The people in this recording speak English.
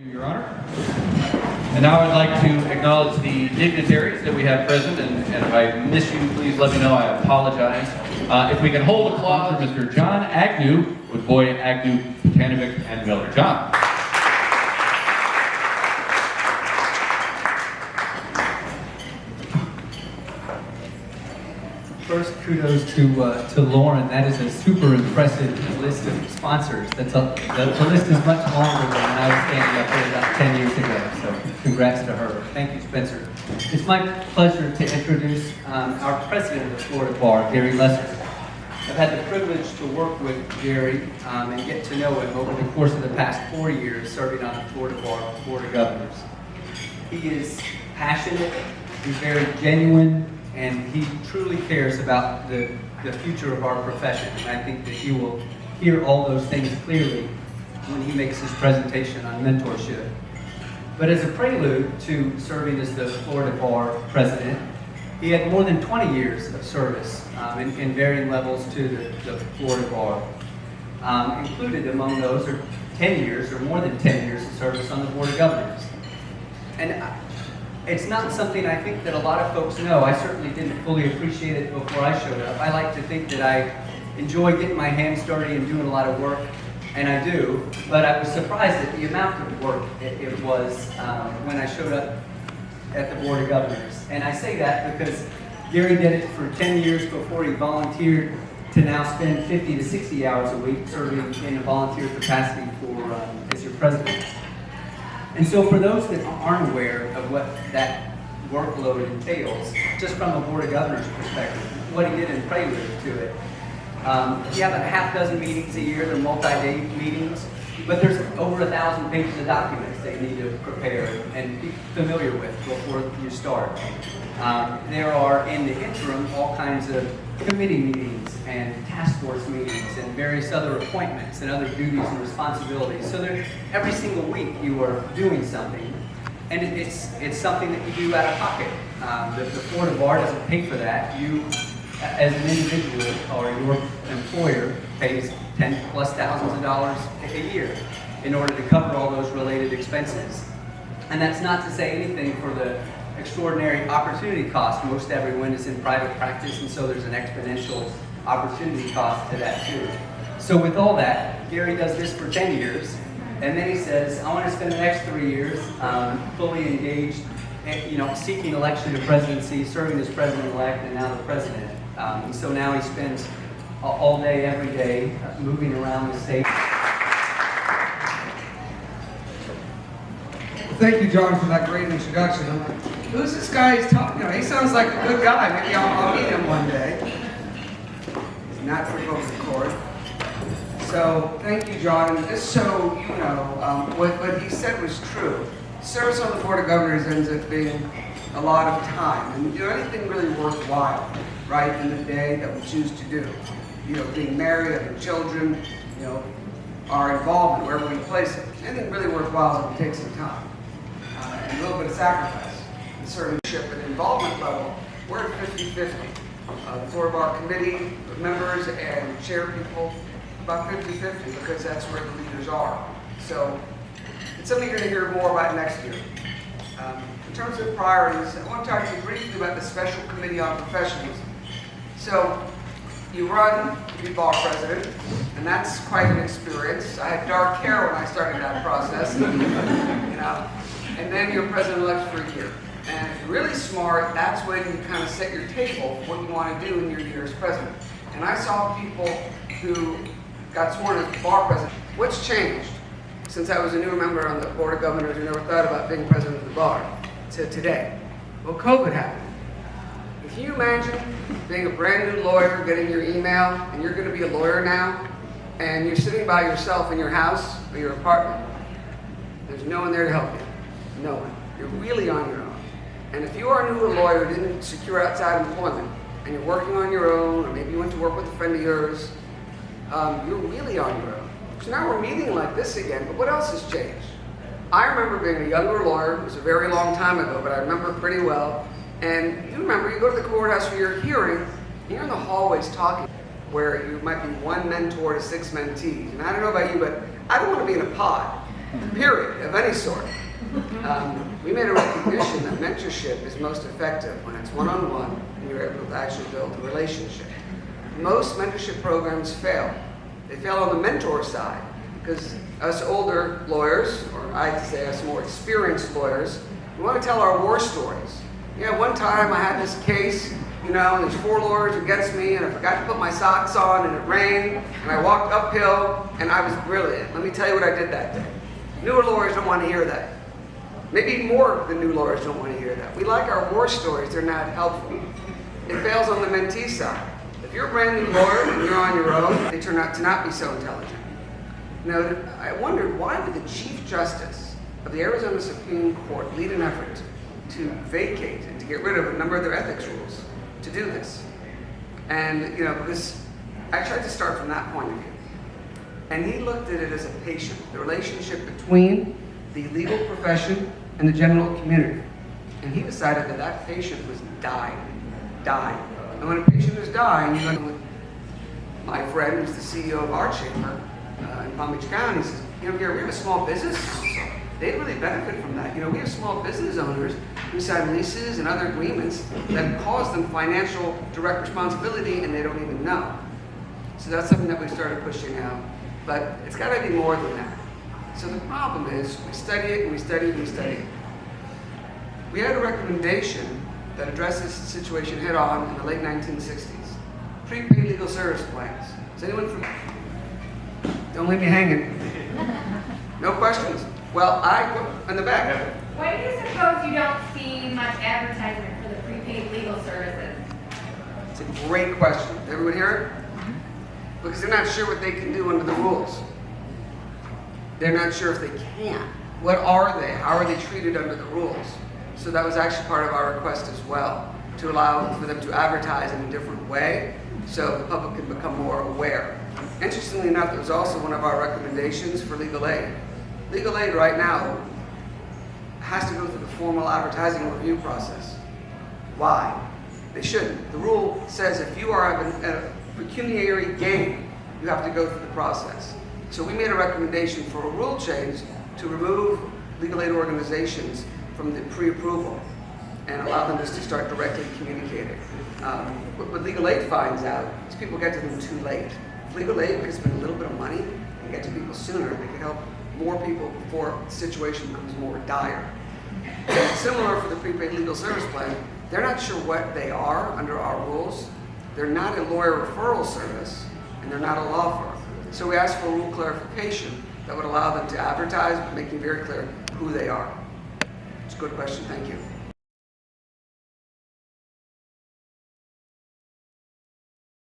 Your Honor. And now I'd like to acknowledge the dignitaries that we have present, and if I miss you, please let me know. I apologize. If we can hold applause for Mr. John Agnew with Boyd, Agnew, Potanovic, and Miller. John. First, kudos to Lauren. That is a super impressive list of sponsors. The list is much longer than when I was standing up here about 10 years ago. So congrats to her. Thank you, Spencer. It's my pleasure to introduce our president of the Florida Bar, Gary Lesser. I've had the privilege to work with Gary and get to know him over the course of the past 4 years serving on the Florida Bar of Florida Governors. He is passionate, he's very genuine, and he truly cares about the future of our profession. And I think that you will hear all those things clearly when he makes his presentation on mentorship. But as a prelude to serving as the Florida Bar president, he had more than 20 years of service in varying levels to the Florida Bar. Included among those are 10 years or more than 10 years of service on the Board of Governors. And it's not something I think that a lot of folks know. I certainly didn't fully appreciate it before I showed up. I like to think that I enjoy getting my hands dirty and doing a lot of work, and I do, but I was surprised at the amount of work it was when I showed up at the Board of Governors. And I say that because Gary did it for 10 years before he volunteered to now spend 50 to 60 hours a week serving in a volunteer capacity as your president. And so for those that aren't aware of what that workload entails, just from a Board of Governors perspective, what he did in prelude to it, you have a half dozen meetings a year, they're multi-day meetings, but there's over 1,000 pages of documents that you need to prepare and be familiar with before you start. There are, in the interim, all kinds of committee meetings and task force meetings and various other appointments and other duties and responsibilities. So every single week you are doing something, and it's something that you do out of pocket. The Florida Bar doesn't pay for that. You, as an individual or your employer, pays $10+ thousands of dollars a year in order to cover all those related expenses. And that's not to say anything for the extraordinary opportunity cost. Most everyone is in private practice, and so there's an exponential opportunity cost to that too. So with all that, Gary does this for 10 years, and then he says, I want to spend the next 3 years fully engaged, seeking election to presidency, serving as president-elect, and now the president. And so now he spends all day, every day, moving around the state. Thank you, John, for that great introduction. Who's this guy he's talking to? He sounds like a good guy. Maybe I'll meet him one day. He's not for vocal cord. So, thank you, John. And just so you know, what he said was true. Service on the Board of Governors ends up being a lot of time. And we do anything really worthwhile, right, in the day that we choose to do. Being married, having children, our involvement, wherever we place it. Anything really worthwhile is going to take some time. And a little bit of sacrifice. And servantship and involvement level, we're at 50-50. The Florida Bar Committee members and chair people, about 50-50, because that's where the leaders are. So, it's something you're going to hear more about next year. In terms of priorities, I want to talk to you briefly about the Special Committee on Professionalism. So, you run to be bar president, and that's quite an experience. I had dark hair when I started that process, and then you're president-elect for a year. And if you're really smart, that's when you kind of set your table for what you want to do in your year as president. And I saw people who got sworn as bar president. What's changed since I was a new member on the Board of Governors who never thought about being president of the bar to today? Well, COVID happened. Can you imagine being a brand new lawyer, getting your email, and you're going to be a lawyer now, and you're sitting by yourself in your house or your apartment? There's no one there to help you. No one. You're really on your own. And if you are new a lawyer who didn't secure outside employment, and you're working on your own, or maybe you went to work with a friend of yours, you're really on your own. So now we're meeting like this again, but what else has changed? I remember being a younger lawyer. It was a very long time ago, but I remember pretty well. And you remember, you go to the courthouse for your hearing, and you're in the hallways talking, where you might be one mentor to 6 mentees. And I don't know about you, but I don't want to be in a pod. period, of any sort. We made a recognition that mentorship is most effective when it's one-on-one and you're able to actually build a relationship. Most mentorship programs fail. They fail on the mentor side because us older lawyers, or I'd say us more experienced lawyers, we want to tell our war stories. Yeah, one time I had this case, and there's 4 lawyers against me, and I forgot to put my socks on, and it rained, and I walked uphill, and I was brilliant. Let me tell you what I did that day. Newer lawyers don't want to hear that. Maybe more than new lawyers don't want to hear that. We like our war stories, they're not helpful. It fails on the mentee side. If you're a brand new lawyer and you're on your own, they turn out to not be so intelligent. I wondered, why would the Chief Justice of the Arizona Supreme Court lead an effort to vacate and to get rid of a number of their ethics rules to do this? And, because I tried to start from that point of view. And he looked at it as a patient, the relationship between the legal profession and the general community. And he decided that that patient was dying. And when a patient is dying, you go with my friend, who's the CEO of our chamber in Palm Beach County, he says, Gary, we have a small business council. They really benefit from that. We have small business owners who sign leases and other agreements that cause them financial direct responsibility and they don't even know. So that's something that we started pushing out. But it's got to be more than that. So the problem is, we study it and we study it and we study it. We had a recommendation that addressed this situation head on in the late 1960s. Prepaid legal service plans. Is anyone from? Don't leave me hanging. No questions? Well, in the back. Why do you suppose you don't see much advertisement for the prepaid legal services? It's a great question. Did everyone hear it? Because they're not sure what they can do under the rules. They're not sure if they can. What are they? How are they treated under the rules? So that was actually part of our request as well, to allow for them to advertise in a different way so the public can become more aware. Interestingly enough, it was also one of our recommendations for legal aid. Legal aid right now has to go through the formal advertising review process. Why? They shouldn't. The rule says if you are a pecuniary gain, you have to go through the process. So we made a recommendation for a rule change to remove legal aid organizations from the pre-approval and allow them just to start directly communicating. What legal aid finds out is people get to them too late. If legal aid could spend a little bit of money and get to people sooner, they could help more people before the situation becomes more dire. And similar for the prepaid legal service plan, they're not sure what they are under our rules. They're not a lawyer referral service, and they're not a law firm. So we asked for a rule clarification that would allow them to advertise, making very clear who they are. It's a good question, thank you.